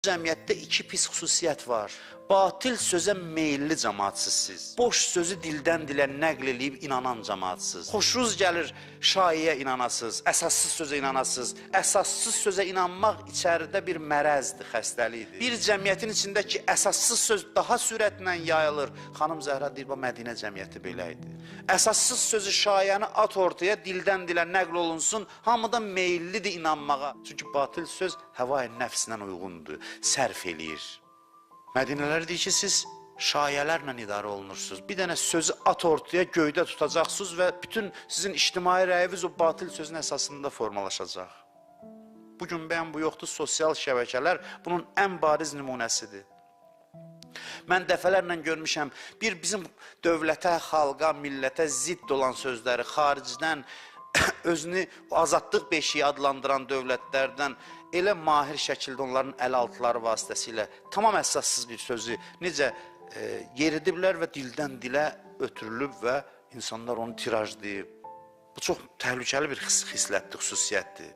Cəmiyyətdə iki pis xüsusiyyət var. Batil sözə meyilli cəmatsız siz. Boş sözü dildən dilə nəql eləyib inanan cəmatsız. Xoşunuz gəlir şaiyə inanasız, əsassız sözə inanasız. Əsassız sözə inanmaq içəridə bir mərəzdir, xəstəlikdir. Bir cəmiyyətin içindəki əsassız söz daha sürətlə yayılır. Xanım Zəhra deyir, Mədinə cəmiyyəti belə idi. Əsassız sözü şaiyəni at ortaya, dildən dilə nəql olunsun, hamıdan meyillidir inanmağa. Çünki batil söz həva-i nəfsinə uyğundur, sərf eləyir. Mədinələr deyir ki, siz şayələrlə idarə olunursunuz. Bir dənə sözü at ortaya, göydə tutacaqsınız və bütün sizin ictimai rəyiniz o batil sözün əsasında formalaşacaq. Bugün bəyən bu yoxdur, sosial şəbəkələr bunun ən bariz nümunəsidir. Mən dəfələrlə görmüşəm, bizim dövlətə, xalqa, millətə zidd olan sözləri xaricdən özünü azadlıq beşiği adlandıran dövlətlərdən elə mahir şəkildə onların əl-altıları vasitəsilə tamam əsassız bir sözü necə yeridiblər və dildən dilə ötürülüb və insanlar onu tirajlayıb. Bu çox təhlükəli bir xislətdir, xüsusiyyətdir.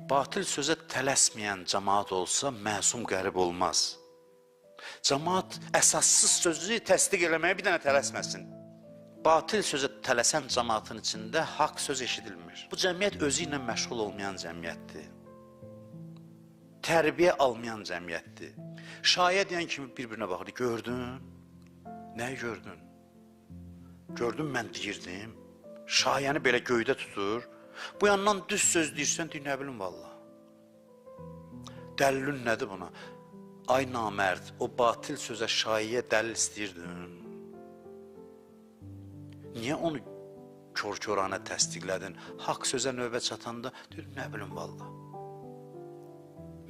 Batil sözə tələsməyən cəmaat olsa məsum qərib olmaz. Cəmaat əsassız sözü təsdiq eləməyə bir dənə tələsməsin. Batil sözə tələsən cəmaatın içində haqq söz eşidilmir. Bu cəmiyyət özü ilə məşğul olmayan cəmiyyətdir. Tərbiyə almayan cəmiyyətdir. Şayə deyən kimi bir-birinə baxır, gördün? Nəyi gördün? Gördün mən deyirdim, şayəni belə göydə tutur. Bu yandan düz söz deyirsən, deyir, nə bilim valla. Dəlilün nədir buna? Ay namərd, o batil sözə şaiyə dəlil istəyirdin. Niyə onu kör-körana təsdiqlədin? Haqq sözə növbə çatanda, deyir, nə bilim valla.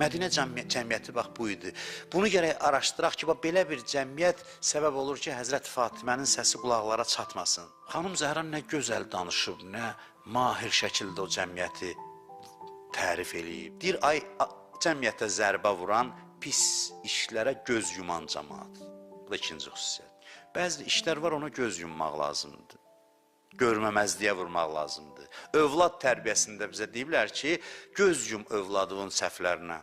Mədinə cəmiyyəti bax bu idi. Bunu gərək araşdıraq ki, belə bir cəmiyyət səbəb olur ki, Həzrət Fatimənin səsi qulaqlara çatmasın. Xanım Zəhra nə gözəl danışıb, nə mahir şəkildə o cəmiyyəti tərif eləyib. Deyir, ay cəmiyyətə zərbə vuran, pis işlərə göz yuman cəmaat. Bu da ikinci xüsusiyyət. Bəzi işlər var, ona göz yummaq lazımdır. Görməməzliyə vurmaq lazımdır. Övlad tərbiyəsində bizə deyiblər ki, göz yum övladının səhvlərinə.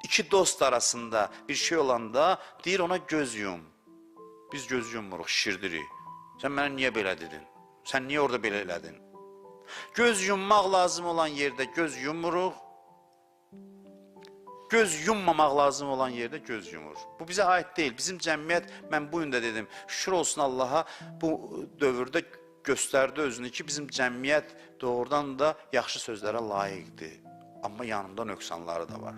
İki dost arasında bir şey olanda deyir ona göz yum. Biz göz yummuruq, şişirdirik. Sən mənə niyə belə dedin? Sən niyə orada belə elədin? Göz yummaq lazım olan yerdə göz yummuruq. Göz yummamaq lazım olan yerdə göz yumur. Bu bizə aid deyil. Bizim cəmiyyət, mən bu gün də dedim, şükür olsun Allaha, bu dövrdə göstərdi özünü ki, bizim cəmiyyət doğrudan da yaxşı sözlərə layiqdir. Amma yanında nöqsanları da var.